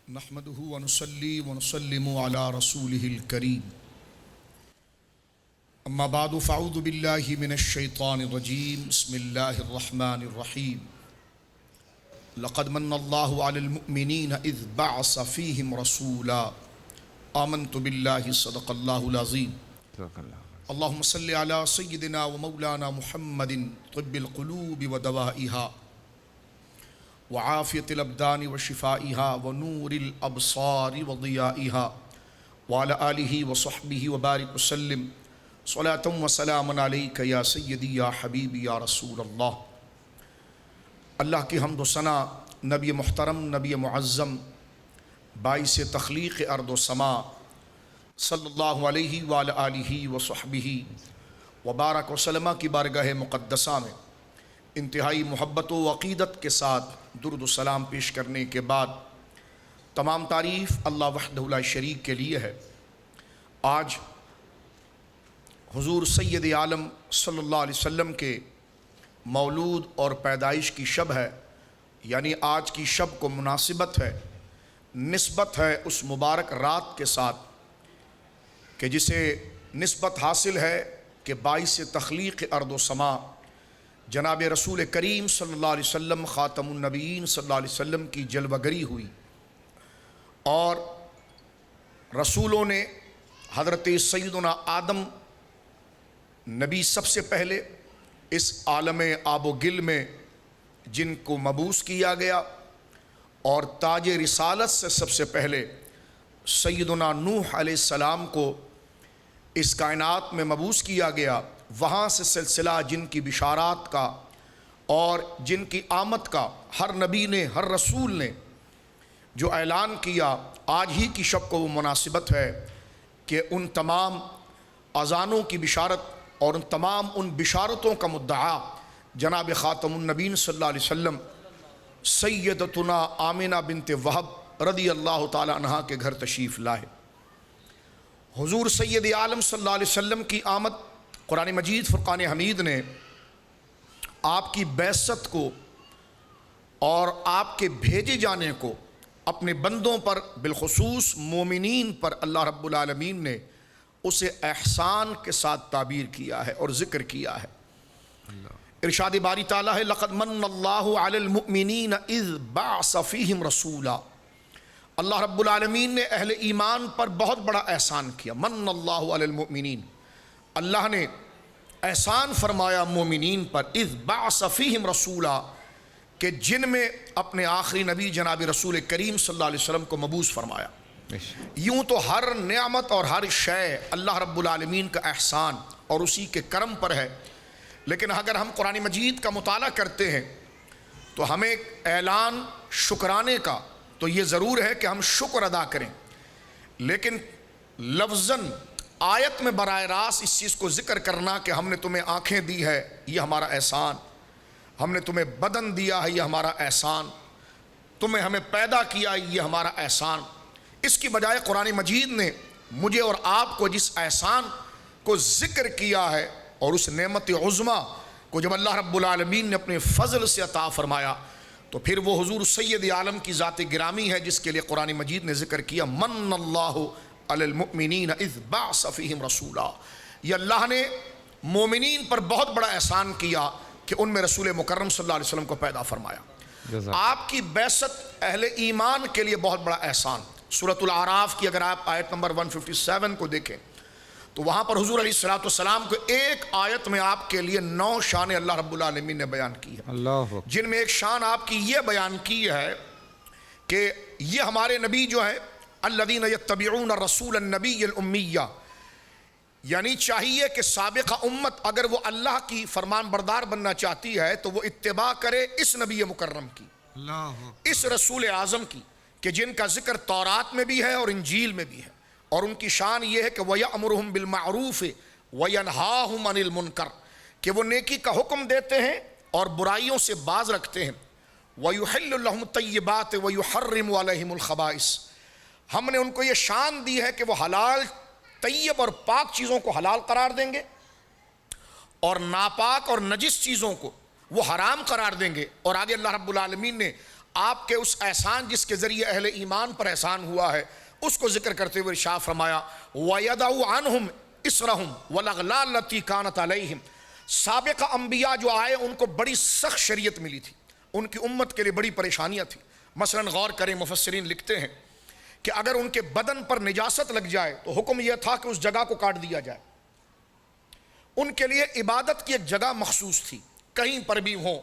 نحمده ونصلي ونسلم على رسوله الكريم اما بعد فاعوذ بالله من الشيطان الرجيم بسم الله الرحمن الرحيم لقد من الله على المؤمنين اذ بعث فيهم رسولا آمنت بالله صدق الله العظيم اللهم صل على سيدنا ومولانا محمد طب القلوب ودوائها وعافية الأبدان وشفائها ونور الأبصار وضيائها وعلى آله وصحبه وبارك وسلم صلاة وسلاما عليك يا سيدي يا حبيبي يا رسول الله اللہ کی حمد و ثنا نبی محترم نبی معظم باعث تخلیق ارض و سما صلی اللہ علیہ وعلى آلہ وصحبہ وبارک وسلم کی بارگاہ مقدسہ میں انتہائی محبت و عقیدت کے ساتھ درود و سلام پیش کرنے کے بعد تمام تعریف اللہ وحدہ لا شریک کے لیے ہے۔ آج حضور سید عالم صلی اللہ علیہ وسلم کے مولود اور پیدائش کی شب ہے، یعنی آج کی شب کو مناسبت ہے، نسبت ہے اس مبارک رات کے ساتھ کہ جسے نسبت حاصل ہے کہ باعث تخلیق ارض و سما جناب رسول کریم صلی اللہ علیہ وسلم خاتم النبیین صلی اللہ علیہ وسلم کی جلوہ گری ہوئی، اور رسولوں نے حضرت سیدنا آدم نبی سب سے پہلے اس عالم آب و گل میں جن کو مبعوث کیا گیا، اور تاج رسالت سے سب سے پہلے سیدنا نوح علیہ السلام کو اس کائنات میں مبعوث کیا گیا، وہاں سے سلسلہ جن کی بشارات کا اور جن کی آمد کا ہر نبی نے ہر رسول نے جو اعلان کیا، آج ہی کی شب کو وہ مناسبت ہے کہ ان تمام اذانوں کی بشارت اور ان تمام ان بشارتوں کا مدعا جناب خاتم النبیین صلی اللہ علیہ وسلم سیدتنا آمنہ بنت وہب رضی اللہ تعالی عنہا کے گھر تشریف لائے۔ حضور سید عالم صلی اللہ علیہ وسلم کی آمد قرآن مجید فرقان حمید نے آپ کی بعثت کو اور آپ کے بھیجے جانے کو اپنے بندوں پر بالخصوص مومنین پر اللہ رب العالمین نے اسے احسان کے ساتھ تعبیر کیا ہے اور ذکر کیا ہے۔ ارشاد باری تعالیٰ ہے لقد من اللہ علی المؤمنین اذ بعث فیہم رسولا، اللہ رب العالمین نے اہل ایمان پر بہت بڑا احسان کیا۔ من اللہ علی المؤمنین، اللہ نے احسان فرمایا مومنین پر، اذ بعث فیہم رسولا، کہ جن میں اپنے آخری نبی جناب رسول کریم صلی اللہ علیہ وسلم کو مبعوث فرمایا۔ یوں تو ہر نعمت اور ہر شے اللہ رب العالمین کا احسان اور اسی کے کرم پر ہے، لیکن اگر ہم قرآن مجید کا مطالعہ کرتے ہیں تو ہمیں اعلان شکرانے کا تو یہ ضرور ہے کہ ہم شکر ادا کریں، لیکن لفظاً آیت میں براہ راست اس چیز کو ذکر کرنا کہ ہم نے تمہیں آنکھیں دی ہے یہ ہمارا احسان، ہم نے تمہیں بدن دیا ہے یہ ہمارا احسان، تمہیں ہمیں پیدا کیا یہ ہمارا احسان، اس کی بجائے قرآن مجید نے مجھے اور آپ کو جس احسان کو ذکر کیا ہے اور اس نعمت عظمیٰ کو جب اللہ رب العالمین نے اپنے فضل سے عطا فرمایا تو پھر وہ حضور سید عالم کی ذات گرامی ہے جس کے لیے قرآن مجید نے ذکر کیا من اللہ علی المؤمنین اذ بعث فیہم رسولا، یہ اللہ نے مومنین پر بہت بڑا احسان کیا کہ ان میں رسول مکرم صلی اللہ علیہ وسلم کو پیدا فرمایا۔ آپ کی بعثت اہل ایمان کے لیے بہت بڑا احسان۔ سورۃ الاعراف کی اگر آپ آیت نمبر 157 کو دیکھیں تو وہاں پر حضور علیہ السلام کو ایک آیت میں آپ کے لیے 9 شان اللہ رب العالمین نے بیان کی ہے، جن میں ایک شان آپ کی یہ بیان کی ہے کہ یہ ہمارے نبی جو ہے الذین یتبعون الرسول النبی الامیہ، یعنی چاہیے کہ سابقہ امت اگر وہ اللہ کی فرمان بردار بننا چاہتی ہے تو وہ اتباع کرے اس نبی مکرم کی، اس رسول اعظم کی، کہ جن کا ذکر تورات میں بھی ہے اور انجیل میں بھی ہے، اور ان کی شان یہ ہے کہ وَيَأْمُرُهُمْ بِالْمَعْرُوفِ وَيَنْهَاهُمْ عَنِ الْمُنْكَرِ، کہ وہ نیکی کا حکم دیتے ہیں اور برائیوں سے باز رکھتے ہیں، وَيُحِلُّ لَهُمُ الطَّيِّبَاتِ وَيُحَرِّمُ عَلَيْهِمُ الْخَبَائِثَ، ہم نے ان کو یہ شان دی ہے کہ وہ حلال طیب اور پاک چیزوں کو حلال قرار دیں گے اور ناپاک اور نجس چیزوں کو وہ حرام قرار دیں گے، اور آگے اللہ رب العالمین نے آپ کے اس احسان جس کے ذریعے اہل ایمان پر احسان ہوا ہے اس کو ذکر کرتے ہوئے ارشاد فرمایا وَيَدَعُ عَنْهُمْ إِسْرَهُمْ وَالْأَغْلَالَ الَّتِي كَانَتْ عَلَيْهِمْ۔ سابقہ انبیاء جو آئے ان کو بڑی سخت شریعت ملی تھی، ان کی امت کے لیے بڑی پریشانیاں تھی۔ مثلا غور کریں، مفسرین لکھتے ہیں کہ اگر ان کے بدن پر نجاست لگ جائے تو حکم یہ تھا کہ اس جگہ کو کاٹ دیا جائے۔ ان کے لیے عبادت کی ایک جگہ مخصوص تھی، کہیں پر بھی ہوں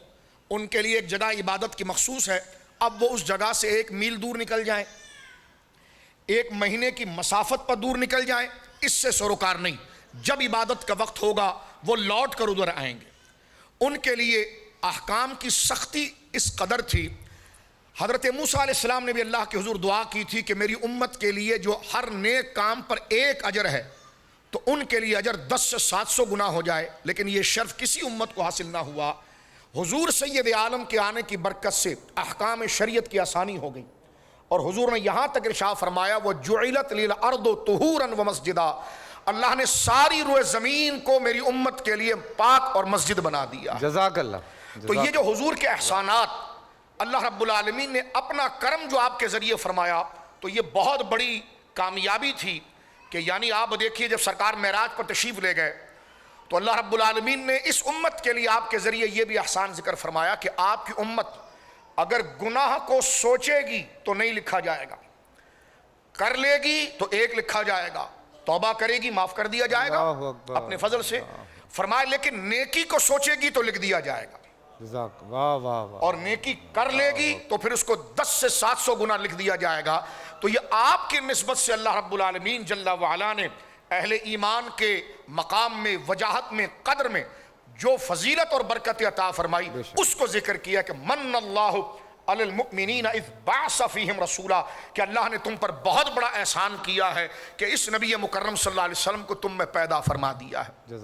ان کے لیے ایک جگہ عبادت کی مخصوص ہے۔ اب وہ اس جگہ سے 1 میل دور نکل جائیں، 1 مہینے کی مسافت پر دور نکل جائیں، اس سے سروکار نہیں۔ جب عبادت کا وقت ہوگا وہ لوٹ کر ادھر آئیں گے۔ ان کے لیے احکام کی سختی اس قدر تھی، حضرت موسیٰ علیہ السلام نے بھی اللہ کے حضور دعا کی تھی کہ میری امت کے لیے جو ہر نیک کام پر 1 اجر ہے تو ان کے لیے اجر 10 سے 700 گنا ہو جائے، لیکن یہ شرف کسی امت کو حاصل نہ ہوا۔ حضور سید عالم کے آنے کی برکت سے احکام شریعت کی آسانی ہو گئی، اور حضور نے یہاں تک ارشاد فرمایا وَجُعِلَتْ لِلْأَرْضُ طُهُورًا وَمَسْجِدًا، اللہ نے ساری روئے زمین کو میری امت کے لیے پاک اور مسجد بنا دیا۔ جزاک اللہ۔ تو یہ جو حضور کے احسانات اللہ رب العالمین نے اپنا کرم جو آپ کے ذریعے فرمایا، تو یہ بہت بڑی کامیابی تھی کہ یعنی آپ دیکھیے جب سرکار معراج پر تشریف لے گئے تو اللہ رب العالمین نے اس امت کے لیے آپ کے ذریعے یہ بھی احسان ذکر فرمایا کہ آپ کی امت اگر گناہ کو سوچے گی تو نہیں لکھا جائے گا، کر لے گی تو 1 لکھا جائے گا، توبہ کرے گی معاف کر دیا جائے گا اللہ اکبر، اپنے فضل سے، فرمایا لیکن نیکی کو سوچے گی تو لکھ دیا جائے گا، جزاک، واہ واہ واہ، اور نیکی کر لے گی تو پھر اس کو 10 سے 700 گنا لکھ دیا جائے گا۔ تو یہ آپ کی نسبت سے اللہ رب العالمین جل وعلا نے اہل ایمان کے مقام میں، وجاہت میں، قدر میں جو فضیلت اور برکت عطا فرمائی اس کو ذکر کیا کہ من اللہ علی المؤمنین اذ بعث فیہم رسولا، کہ اللہ نے تم پر بہت بڑا احسان کیا ہے کہ اس نبی مکرم صلی اللہ علیہ وسلم کو تم میں پیدا فرما دیا ہے۔